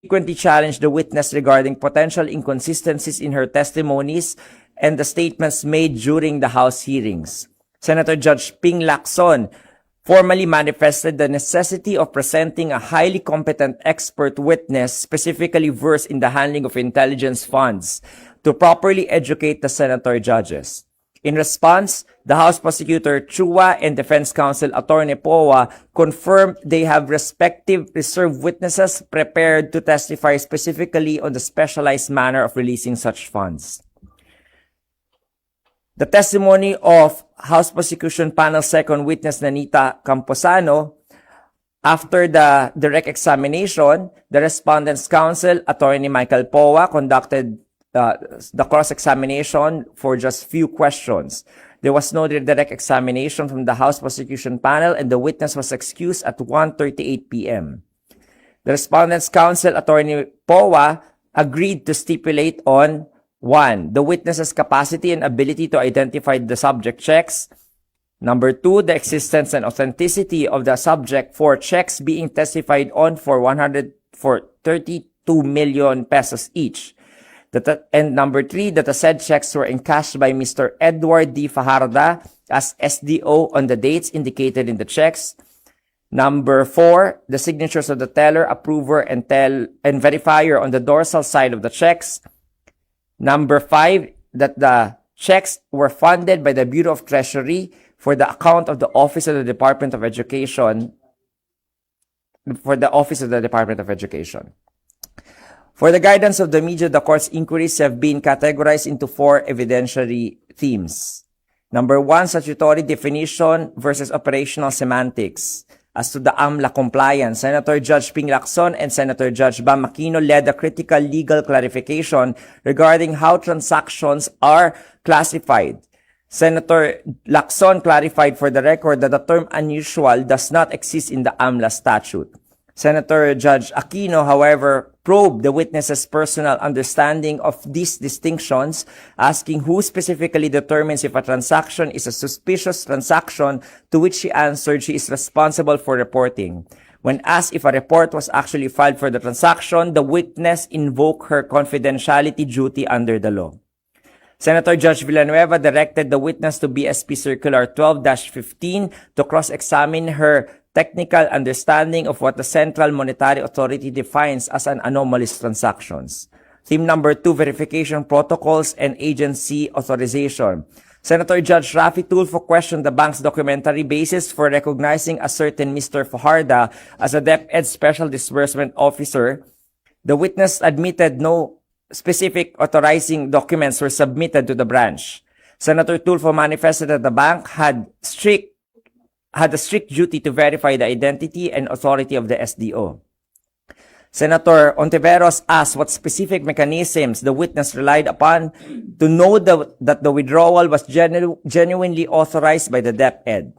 frequently challenged the witness regarding potential inconsistencies in her testimonies and the statements made during the House hearings. Senator Judge Ping Lacson formally manifested the necessity of presenting a highly competent expert witness specifically versed in the handling of intelligence funds to properly educate the senator judges. In response, the House Prosecutor Chua and Defense Counsel Attorney Powa confirmed they have respective reserve witnesses prepared to testify specifically on the specialized manner of releasing such funds. The testimony of House Prosecution Panel Second Witness Nanita Camposano, after the direct examination, the Respondent's Counsel, Attorney Michael Powa, conducted the cross-examination for just few questions. There was no direct examination from the House Prosecution Panel and the witness was excused at 1:38 p.m. The Respondent's Counsel, Attorney Powa, agreed to stipulate on 1. The witness's capacity and ability to identify the subject checks. Number 2, the existence and authenticity of the subject for checks being testified on for 32 million pesos each. And number 3, that the said checks were encashed by Mr. Edward D. Fajarda as SDO on the dates indicated in the checks. Number 4, the signatures of the teller, approver, and verifier on the dorsal side of the checks. Number 5, that the checks were funded by the Bureau of Treasury for the account of the Office of the Department of Education. For the guidance of the media, the court's inquiries have been categorized into 4 evidentiary themes. Number 1, statutory definition versus operational semantics. As to the AMLA compliance, Senator Judge Ping Lacson and Senator Judge Bam Aquino led a critical legal clarification regarding how transactions are classified. Senator Lacson clarified for the record that the term unusual does not exist in the AMLA statute. Senator Judge Aquino, however, probed the witness's personal understanding of these distinctions, asking who specifically determines if a transaction is a suspicious transaction, to which she answered she is responsible for reporting. When asked if a report was actually filed for the transaction, the witness invoked her confidentiality duty under the law. Senator Judge Villanueva directed the witness to BSP Circular 12-15 to cross-examine her technical understanding of what the Central Monetary Authority defines as an anomalous transactions. Theme number 2, verification protocols and agency authorization. Senator Judge Raffy Tulfo questioned the bank's documentary basis for recognizing a certain Mr. Fajarda as a DepEd Special Disbursement Officer. The witness admitted no specific authorizing documents were submitted to the branch. Senator Tulfo manifested that the bank had a strict duty to verify the identity and authority of the SDO. Senator Ontiveros asked what specific mechanisms the witness relied upon to know that the withdrawal was genuinely authorized by the DepEd.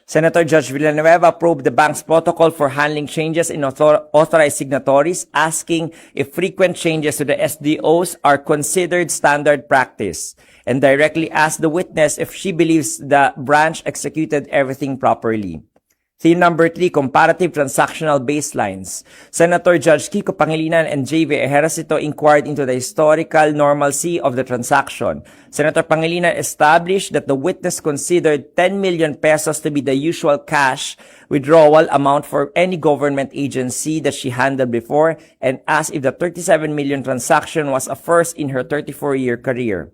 Senator Judge Villanueva probed the bank's protocol for handling changes in authorized signatories, asking if frequent changes to the SDOs are considered standard practice, and directly asked the witness if she believes the branch executed everything properly. Theme number 3, comparative transactional baselines. Senator Judge Kiko Pangilinan and J.V. Ejercito inquired into the historical normalcy of the transaction. Senator Pangilinan established that the witness considered 10 million pesos to be the usual cash withdrawal amount for any government agency that she handled before, and asked if the 37 million transaction was a first in her 34-year career.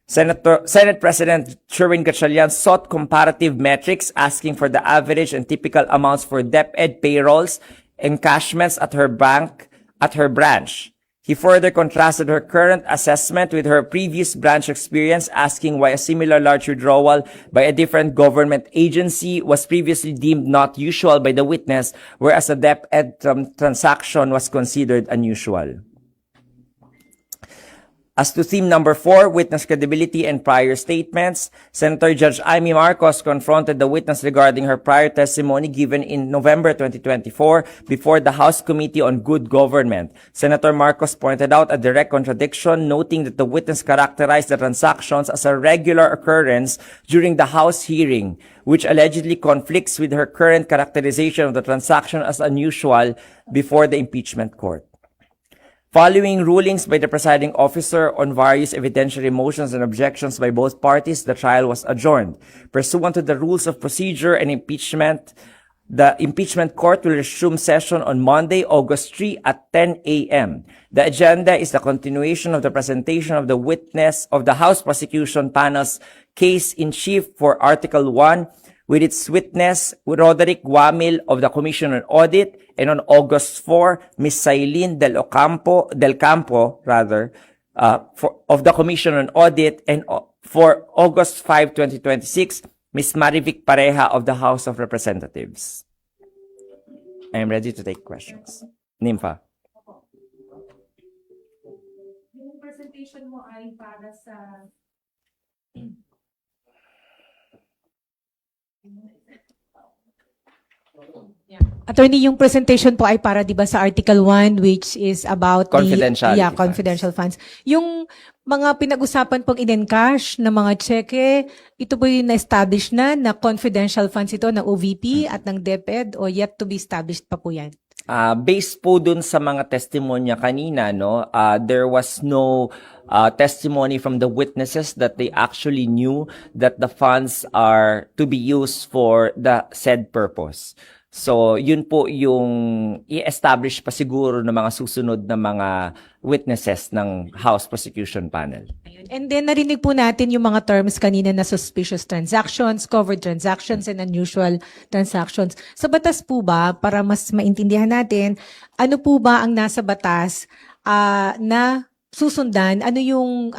Senate President Sherwin Gatchalian sought comparative metrics, asking for the average and typical amounts for DepEd payrolls, encashments at her branch. He further contrasted her current assessment with her previous branch experience, asking why a similar large withdrawal by a different government agency was previously deemed not usual by the witness, whereas a DepEd transaction was considered unusual. As to theme number 4, witness credibility and prior statements, Senator Judge Amy Marcos confronted the witness regarding her prior testimony given in November 2024 before the House Committee on Good Government. Senator Marcos pointed out a direct contradiction, noting that the witness characterized the transactions as a regular occurrence during the House hearing, which allegedly conflicts with her current characterization of the transaction as unusual before the impeachment court. Following rulings by the presiding officer on various evidentiary motions and objections by both parties, the trial was adjourned. Pursuant to the rules of procedure and impeachment, the impeachment court will resume session on Monday, August 3 at 10 a.m. The agenda is the continuation of the presentation of the witness of the House Prosecution Panel's case-in-chief for Article 1 with its witness, Roderick Guamil of the Commission on Audit, and on August 4, Ms. Sailin del Campo, of the Commission on Audit, and for August 5, 2026, Ms. Marivic Pareja of the House of Representatives. I am ready to take questions. Nympha. Yung presentation mo ay para sa Attorney, yung presentation po ay para 'di ba sa Article 1 which is about Confidentiality the confidential funds. Yung mga pinag-usapan pong in-encash na mga cheque, ito po yung na-establish na confidential funds ito ng OVP at ng DepEd o yet to be established pa po yan? Based po dun sa mga testimonya kanina, no, there was no testimony from the witnesses that they actually knew that the funds are to be used for the said purpose. So, yun po yung i-establish pa siguro ng mga susunod na mga witnesses ng House Prosecution Panel. And then narinig po natin yung mga terms kanina na suspicious transactions, covered transactions, and unusual transactions. Sa batas po ba, para mas maintindihan natin, ano po ba ang nasa batas na susundan, ano yung,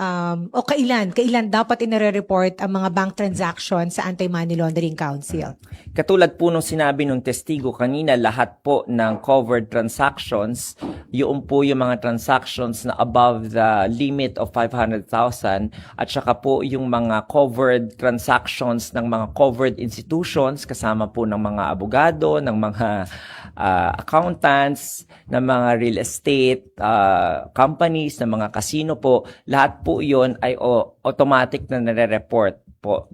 o kailan dapat inire-report ang mga bank transactions sa Anti-Money Laundering Council? Katulad po nung sinabi nung testigo kanina, lahat po ng covered transactions, yun po yung mga transactions na above the limit of 500,000 at saka po yung mga covered transactions ng mga covered institutions kasama po ng mga abogado, ng mga accountants, ng mga real estate companies, ng mga casino po, lahat po yon ay automatic na nare-report po.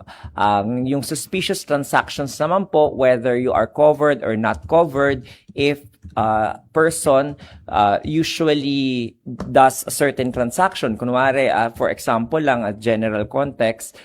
Yung suspicious transactions naman po, whether you are covered or not covered, if person usually does a certain transaction, kunwari, for example lang, a general context,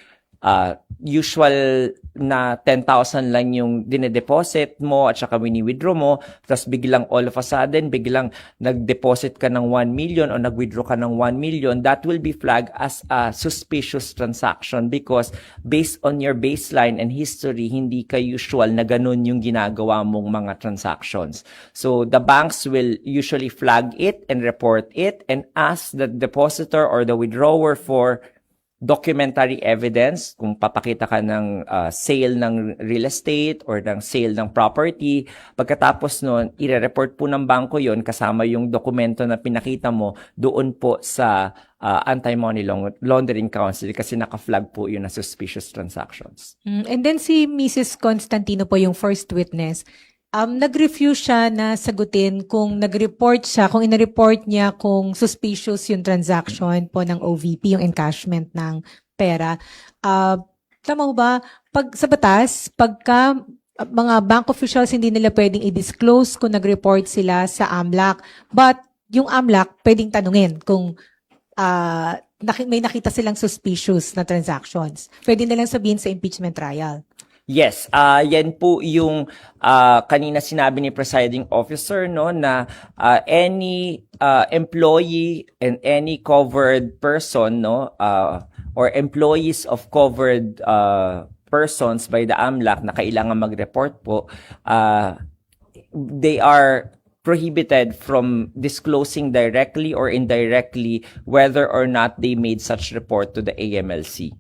usual na 10,000 lang yung dinedeposit mo at saka wini-withdraw mo, tapos biglang all of a sudden, biglang nag-deposit ka ng 1 million o nag-withdraw ka ng 1 million, that will be flagged as a suspicious transaction because based on your baseline and history, hindi ka usual na ganun yung ginagawa mong mga transactions. So the banks will usually flag it and report it and ask the depositor or the withdrawer for documentary evidence, kung papakita ka ng sale ng real estate or ng sale ng property. Pagkatapos nun, i-report po ng bangko yon kasama yung dokumento na pinakita mo doon po sa Anti-Money Laundering Council kasi naka-flag po yun na suspicious transactions. And then si Mrs. Constantino po yung first witness. Nag-refuse siya na sagutin kung nag-report siya, kung in-report niya kung suspicious yung transaction po ng OVP, yung encashment ng pera. Tama ba? Pag sa batas, pagka mga bank officials hindi nila pwedeng i-disclose kung nag-report sila sa AMLAC, but yung AMLAC pwedeng tanungin kung may nakita silang suspicious na transactions. Pwede nilang sabihin sa impeachment trial. Yes, yan po yung kanina sinabi ni presiding officer no na any employee and any covered person no or employees of covered persons by the AMLAC na kailangan mag-report po, they are prohibited from disclosing directly or indirectly whether or not they made such report to the AMLC.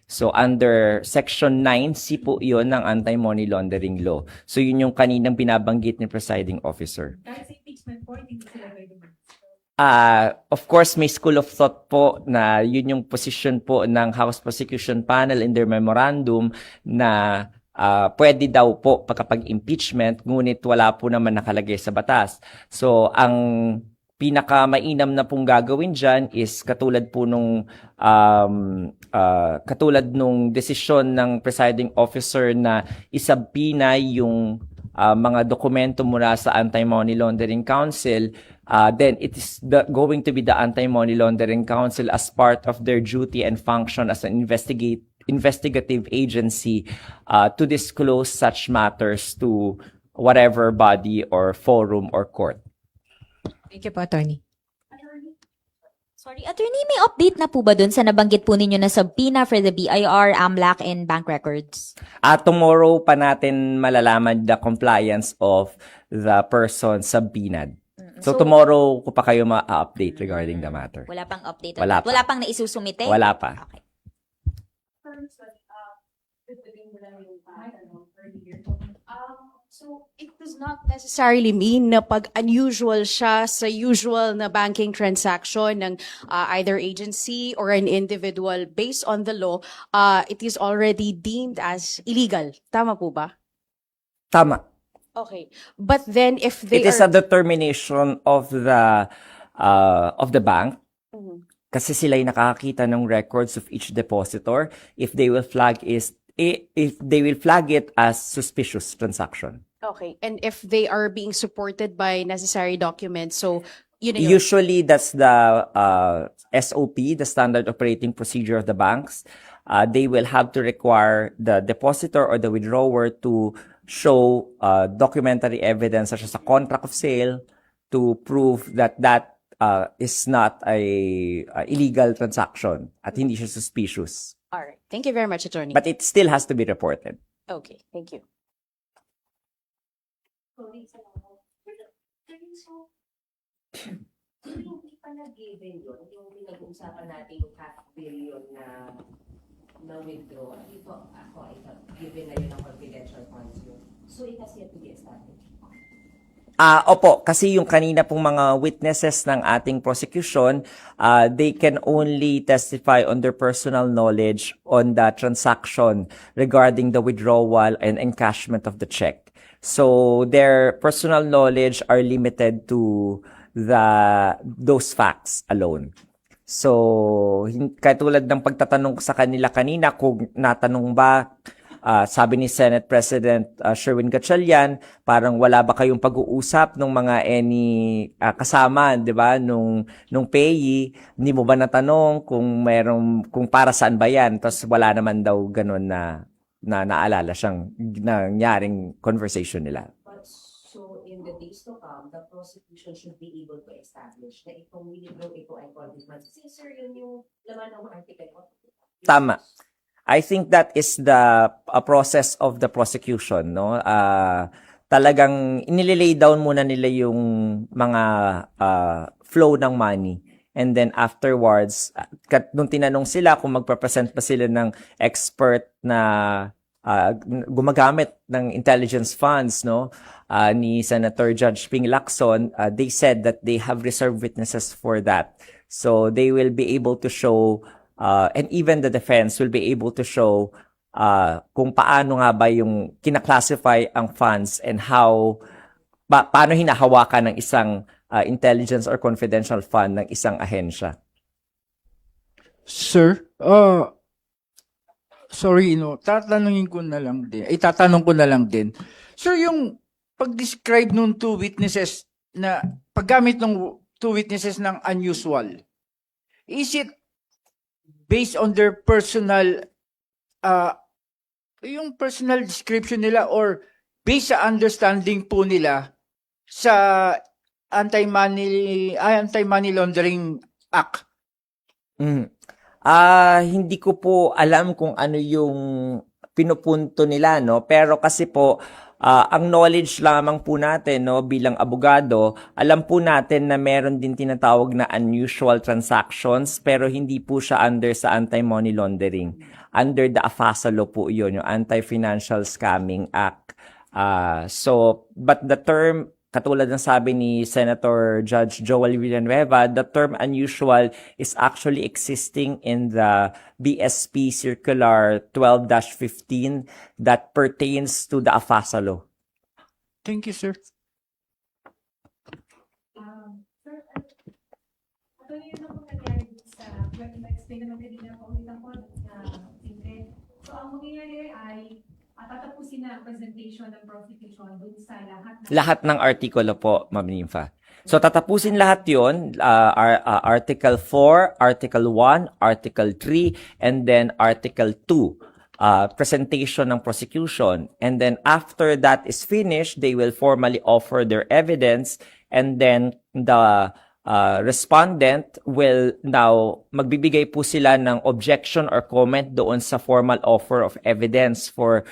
So, under Section 9C po yun ng Anti-Money Laundering Law. So, yun yung kaninang binabanggit ni presiding officer. Of course, may school of thought po na yun yung position po ng House Prosecution Panel in their memorandum na pwede daw po pagkapag-impeachment, ngunit wala po naman nakalagay sa batas. So, ang pinaka-mainam na pong gagawin dyan is katulad po nung desisyon ng presiding officer na isabpina yung mga dokumento mula sa Anti-Money Laundering Council, then it is going to be the Anti-Money Laundering Council as part of their duty and function as an investigative agency to disclose such matters to whatever body or forum or court. Thank you po, Attorney. Sorry, attorney, may update na po ba dun sa nabanggit po ninyo na subpoena for the BIR, AMLAC, and bank records? Tomorrow pa natin malalaman the compliance of the person subpoenaed. So tomorrow ko pa kayo ma-update regarding the matter. Wala pang update? Wala pa. Wala pang naisusumite? Wala pa. Okay. So, it does not necessarily mean na pag unusual siya sa usual na banking transaction ng either agency or an individual based on the law, it is already deemed as illegal. Tama po ba? Tama. Okay. But then if they It is a determination of the bank. Mhm. Kasi sila yung nakakita ng records of each depositor if they will flag it as suspicious transaction. Okay. And if they are being supported by necessary documents, so yun na yun. Usually that's the SOP, the standard operating procedure of the banks. They will have to require the depositor or the withdrawer to show documentary evidence such as a contract of sale to prove that is not a illegal transaction at hindi siya suspicious. All right. Thank you very much, Attorney. But it still has to be reported. Okay. Thank you. Hindi pa na-given yun, yung pinag-uusapan natin yung $500 na withdraw. Dito ako, given na yun ang confidential funds yun. So it has yet to be established. Opo, kasi yung kanina pong mga witnesses ng ating prosecution, they can only testify on their personal knowledge on the transaction regarding the withdrawal and encashment of the check. So their personal knowledge are limited to those facts alone. So, katulad ng pagtatanong ko sa kanila kanina, kung natanong ba, sabi ni Senate President Sherwin Gatchalian, parang wala ba kayong pag-uusap ng mga kasama, 'di ba, nung payee, hindi mo ba natanong kung para saan ba 'yan? Tapos wala naman daw ganun na naalala siyang nangyaring conversation nila. But so in the days to come, the prosecution should be able to establish na itong withdraw ito ay conflict funds. Kasi sir, yun yung laman ng article ko. Tama. I think that is the process of the prosecution, no? Talagang inililay down muna nila yung mga flow ng money. And then afterwards, nung tinanong sila kung magpapresent pa sila ng expert na gumagamit ng intelligence funds, no? Ni Senator Judge Ping Lacson, they said that they have reserved witnesses for that. So they will be able to show and even the defense will be able to show kung paano nga ba yung kinaklasify ang funds and paano hinahawakan ng isang intelligence or confidential fund ng isang ahensya. Sir, sorry, tatanong ko na lang din. Sir, yung pag-describe nung two witnesses na paggamit ng two witnesses ng unusual, is it based on their personal, yung personal description nila or based sa understanding po nila sa anti-money laundering act? Hindi ko po alam kung ano yung pinupunto nila, no? Pero kasi po, ang knowledge lamang po natin, no, bilang abogado, alam po natin na meron din tinatawag na unusual transactions, pero hindi po siya under sa anti-money laundering. Under the AFASA law po yun, yung Anti-Financial Scamming Act. But the term, katulad ng sabi ni Senator Judge Joel Villanueva, the term unusual is actually existing in the BSP Circular 12-15 that pertains to the AFASA law. Thank you, sir. Ito yung nangyari sa explain naman kanina po ulit ako So, ang mangyayari ay tatapusin na ang presentation ng prosecution dun sa lahat Lahat ng artikulo po, Ma'am Nympha. So tatapusin lahat 'yon, Article 4, Article 1, Article 3, and then Article 2, presentation ng prosecution. And then after that is finished, they will formally offer their evidence, and then the respondent will now magbibigay po sila ng objection or comment doon sa formal offer of evidence for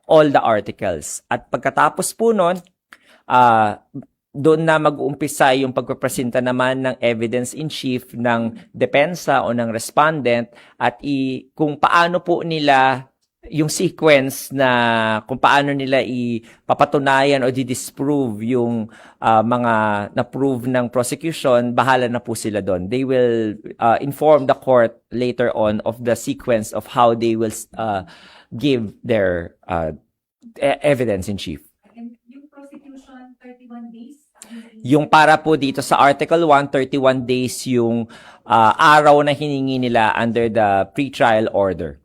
all the articles. At pagkatapos po nun, doon na mag-uumpisa yung pagpapresenta naman ng evidence in chief ng depensa o ng respondent at kung paano po nila yung sequence na kung paano nila ipapatunayan o di-disprove yung mga na-prove ng prosecution, bahala na po sila doon. They will inform the court later on of the sequence of how they will give their evidence in chief. Yung prosecution, 31 days? Yung para po dito sa Article 1, 31 days yung araw na hiningi nila under the pretrial order.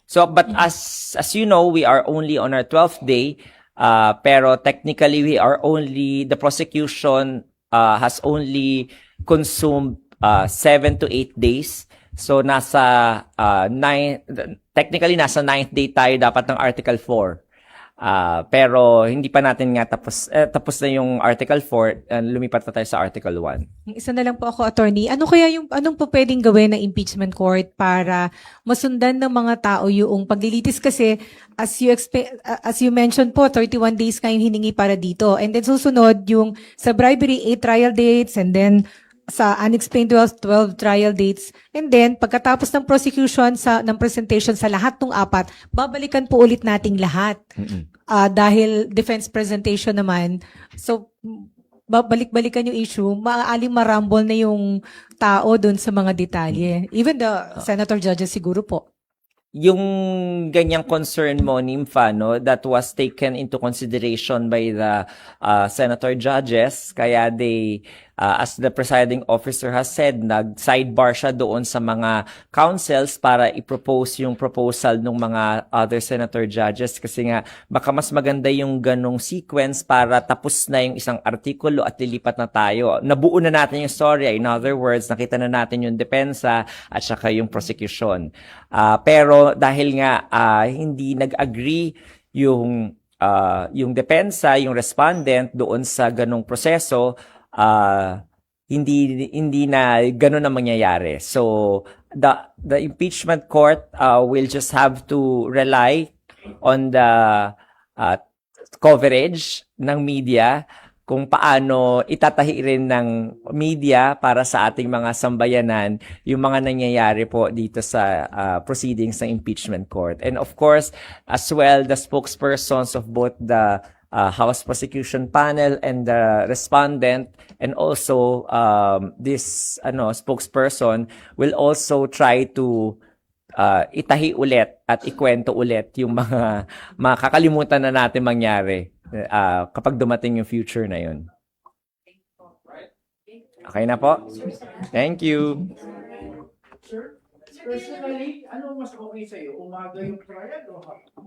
So, but as you know, we are only on our 12th day, pero technically the prosecution has only consumed 7 to 8 days. So, technically nasa 9th day tayo dapat ng Article 4. Pero hindi pa natin nga tapos na yung Article 4, lumipat na tayo sa Article 1. Isa na lang po ako, attorney. Anong po pwedeng gawin ng impeachment court para masundan ng mga tao yung paglilitis? Kasi as you mentioned po, 31 days kayong hiningi para dito. And then susunod yung sa bribery, 8 trial dates, and then sa unexplained 12 trial dates. And then, pagkatapos ng prosecution ng presentation sa lahat ng 4, babalikan po ulit nating lahat. Dahil defense presentation naman. So, babalik-balikan yung issue, maaaling marambol na yung tao dun sa mga detalye. Even the senator judges siguro po. Yung ganyang concern mo, Nympha, no, that was taken into consideration by the senator judges. Kaya they, as the presiding officer has said, nag-sidebar siya doon sa mga councils para i-propose yung proposal ng mga other senator judges. Kasi nga, baka mas maganda yung ganong sequence para tapos na yung isang artikulo at lilipat na tayo. Nabuo na natin yung story. In other words, nakita na natin yung depensa at saka yung prosecution. Pero dahil nga hindi nag-agree yung depensa, yung respondent doon sa ganong proseso, hindi na gano'n ang mangyayari. So the impeachment court will just have to rely on the coverage ng media, kung paano itatahi rin ng media para sa ating mga sambayanan yung mga nangyayari po dito sa proceedings ng impeachment court. And of course, as well, the spokespersons of both the House Prosecution Panel and the respondent, and also this spokesperson will also try to itahi ulit at ikwento ulit yung mga makakalimutan na natin mangyari kapag dumating yung future na yun. Okay na po? Thank you. Sir, personally, ano mas okay sa'yo? Umaga yung trial o hapon?